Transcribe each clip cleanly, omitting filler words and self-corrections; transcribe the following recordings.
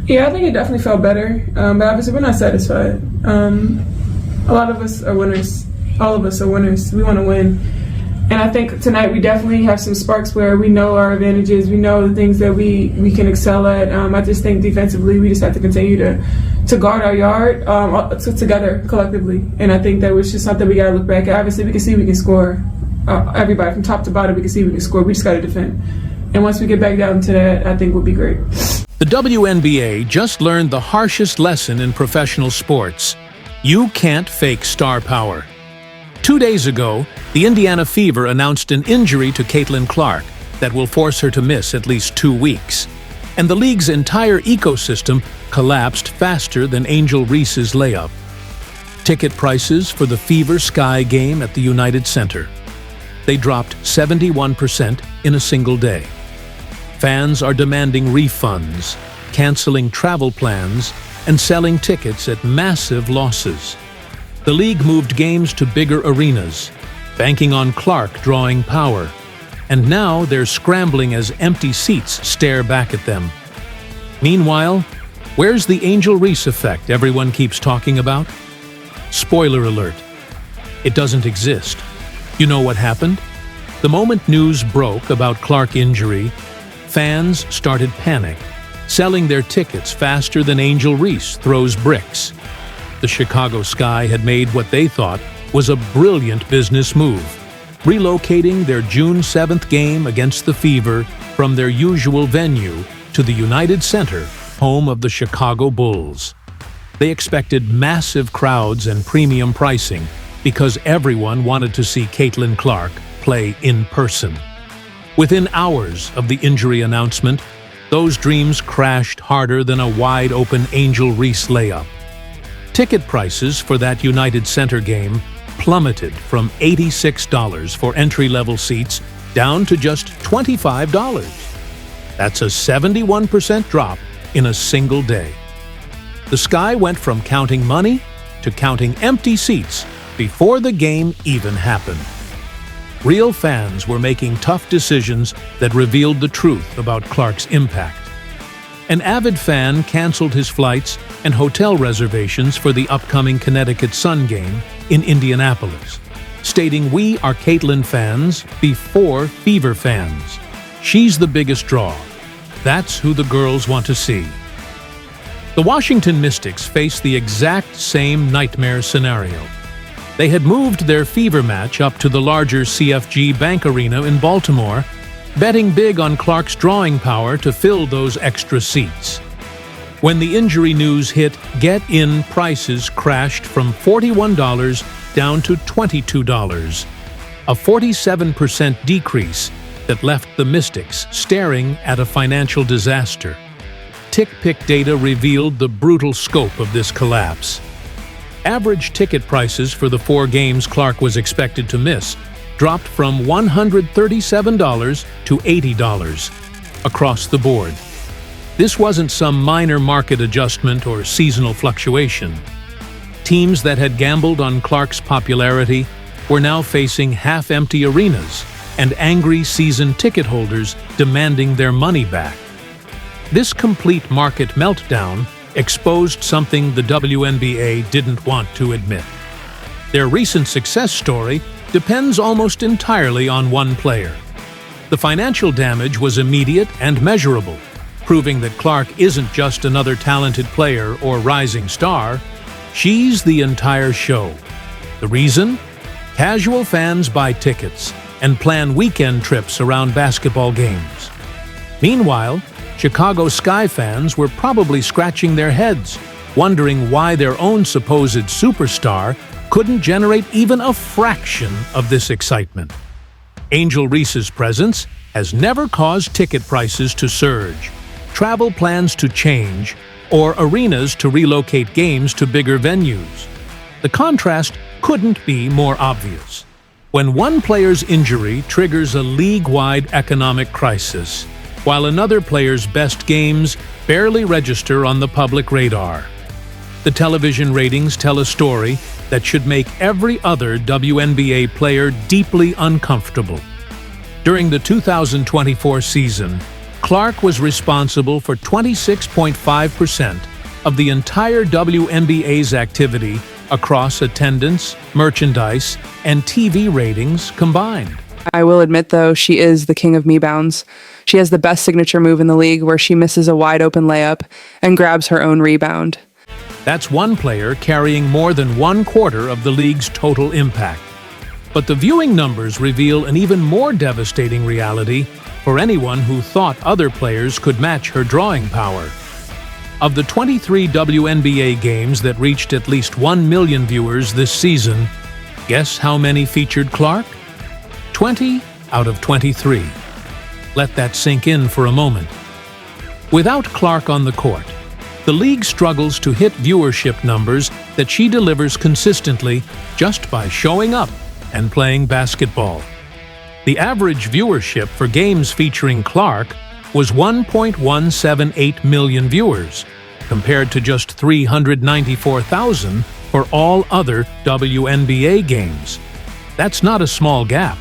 Yeah, I think it definitely felt better, but obviously we're not satisfied. A lot of us are winners. All of us are winners. We want to win. And I think tonight we definitely have some sparks where we know our advantages. We know the things that we can excel at. I just think defensively we just have to continue to guard our yard together collectively. And I think that was just something we got to look back at. Obviously we can see we can score. Everybody from top to bottom, we can see we can score. We just got to defend. And once we get back down to that, I think we'll be great. The WNBA just learned the harshest lesson in professional sports. You can't fake star power. 2 days ago, the Indiana Fever announced an injury to Caitlin Clark that will force her to miss at least 2 weeks. And the league's entire ecosystem collapsed faster than Angel Reese's layup. Ticket prices for the Fever Sky game at the United Center. They dropped 71% in a single day. Fans are demanding refunds, canceling travel plans, and selling tickets at massive losses. The league moved games to bigger arenas, banking on Clark drawing power. And now they're scrambling as empty seats stare back at them. Meanwhile, where's the Angel Reese effect everyone keeps talking about? Spoiler alert. It doesn't exist. You know what happened? The moment news broke about Clark injury, fans started panic, selling their tickets faster than Angel Reese throws bricks. The Chicago Sky had made what they thought was a brilliant business move, relocating their June 7th game against the Fever from their usual venue to the United Center, home of the Chicago Bulls. They expected massive crowds and premium pricing because everyone wanted to see Caitlin Clark play in person. Within hours of the injury announcement, those dreams crashed harder than a wide-open Angel Reese layup. Ticket prices for that United Center game plummeted from $86 for entry-level seats down to just $25. That's a 71% drop in a single day. The Sky went from counting money to counting empty seats before the game even happened. Real fans were making tough decisions that revealed the truth about Clark's impact. An avid fan canceled his flights and hotel reservations for the upcoming Connecticut Sun game in Indianapolis, stating, "We are Caitlin fans before Fever fans. She's the biggest draw. That's who the girls want to see." The Washington Mystics faced the exact same nightmare scenario. They had moved their Fever match up to the larger CFG Bank Arena in Baltimore, betting big on Clark's drawing power to fill those extra seats. When the injury news hit, get-in prices crashed from $41 down to $22, a 47% decrease that left the Mystics staring at a financial disaster. TickPick data revealed the brutal scope of this collapse. Average ticket prices for the 4 games Clark was expected to miss dropped from $137 to $80 across the board. This wasn't some minor market adjustment or seasonal fluctuation. Teams that had gambled on Clark's popularity were now facing half-empty arenas and angry season ticket holders demanding their money back. This complete market meltdown exposed something the WNBA didn't want to admit. Their recent success story depends almost entirely on one player. The financial damage was immediate and measurable, proving that Clark isn't just another talented player or rising star, she's the entire show. The reason? Casual fans buy tickets and plan weekend trips around basketball games. Meanwhile, Chicago Sky fans were probably scratching their heads, wondering why their own supposed superstar couldn't generate even a fraction of this excitement. Angel Reese's presence has never caused ticket prices to surge, travel plans to change, or arenas to relocate games to bigger venues. The contrast couldn't be more obvious. When one player's injury triggers a league-wide economic crisis, while another player's best games barely register on the public radar. The television ratings tell a story that should make every other WNBA player deeply uncomfortable. During the 2024 season, Clark was responsible for 26.5% of the entire WNBA's activity across attendance, merchandise, and TV ratings combined. I will admit, though, she is the king of me-bounds. She has the best signature move in the league where she misses a wide-open layup and grabs her own rebound. That's one player carrying more than 1/4 of the league's total impact. But the viewing numbers reveal an even more devastating reality for anyone who thought other players could match her drawing power. Of the 23 WNBA games that reached at least 1 million viewers this season, guess how many featured Clark? 20 out of 23. Let that sink in for a moment. Without Clark on the court, the league struggles to hit viewership numbers that she delivers consistently just by showing up and playing basketball. The average viewership for games featuring Clark was 1.178 million viewers, compared to just 394,000 for all other WNBA games. That's not a small gap.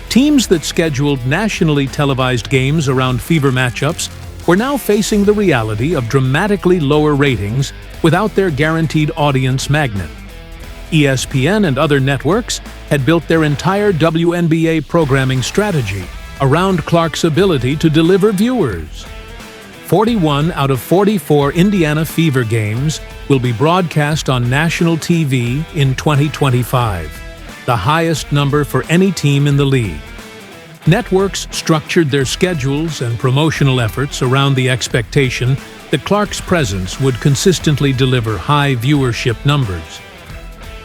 Teams that scheduled nationally televised games around Fever matchups were now facing the reality of dramatically lower ratings without their guaranteed audience magnet. ESPN and other networks had built their entire WNBA programming strategy around Clark's ability to deliver viewers. 41 out of 44 Indiana Fever games will be broadcast on national TV in 2025, the highest number for any team in the league. Networks structured their schedules and promotional efforts around the expectation that Clark's presence would consistently deliver high viewership numbers.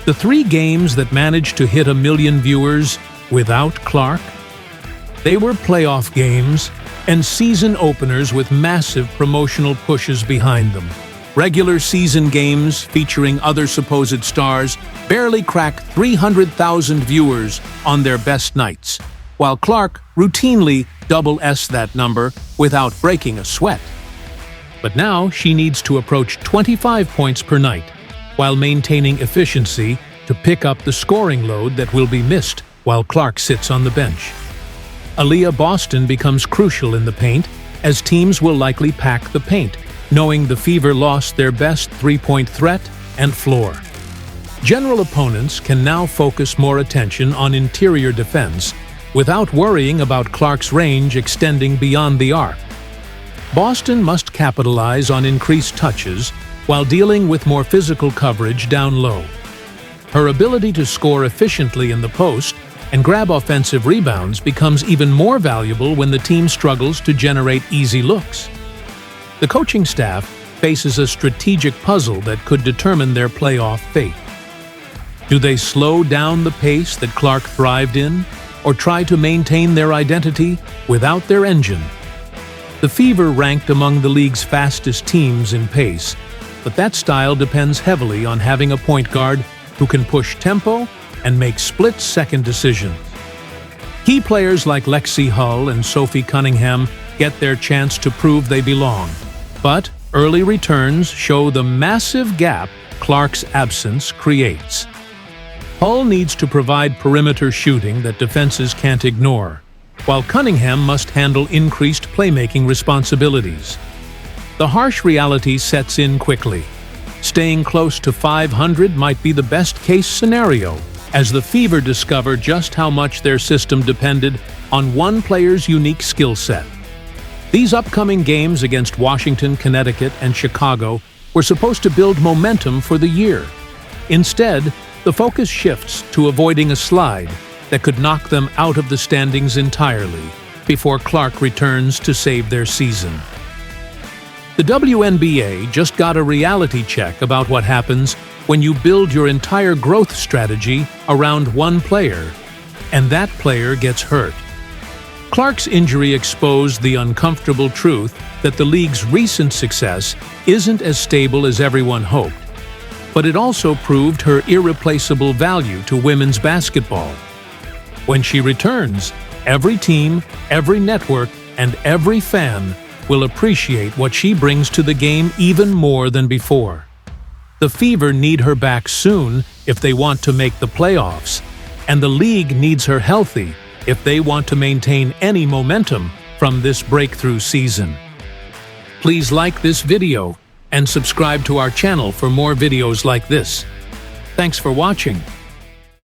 The 3 games that managed to hit 1 million viewers without Clark, they were playoff games and season openers with massive promotional pushes behind them. Regular season games featuring other supposed stars barely crack 300,000 viewers on their best nights, while Clark routinely double-S that number without breaking a sweat. But now she needs to approach 25 points per night, while maintaining efficiency to pick up the scoring load that will be missed while Clark sits on the bench. Aaliyah Boston becomes crucial in the paint, as teams will likely pack the paint, knowing the Fever lost their best three-point threat and floor. General opponents can now focus more attention on interior defense without worrying about Clark's range extending beyond the arc. Boston must capitalize on increased touches while dealing with more physical coverage down low. Her ability to score efficiently in the post and grab offensive rebounds becomes even more valuable when the team struggles to generate easy looks. The coaching staff faces a strategic puzzle that could determine their playoff fate. Do they slow down the pace that Clark thrived in, or try to maintain their identity without their engine? The Fever ranked among the league's fastest teams in pace, but that style depends heavily on having a point guard who can push tempo and make split-second decisions. Key players like Lexi Hull and Sophie Cunningham get their chance to prove they belong, but early returns show the massive gap Clark's absence creates. Hull needs to provide perimeter shooting that defenses can't ignore, while Cunningham must handle increased playmaking responsibilities. The harsh reality sets in quickly. Staying close to 500 might be the best-case scenario, as the Fever discover just how much their system depended on one player's unique skill set. These upcoming games against Washington, Connecticut, and Chicago were supposed to build momentum for the year. Instead, the focus shifts to avoiding a slide that could knock them out of the standings entirely before Clark returns to save their season. The WNBA just got a reality check about what happens when you build your entire growth strategy around one player, and that player gets hurt. Clark's injury exposed the uncomfortable truth that the league's recent success isn't as stable as everyone hoped, but it also proved her irreplaceable value to women's basketball. When she returns, every team, every network, and every fan will appreciate what she brings to the game even more than before. The Fever need her back soon if they want to make the playoffs, and the league needs her healthy if they want to maintain any momentum from this breakthrough season. Please like this video and subscribe to our channel for more videos like this. Thanks for watching.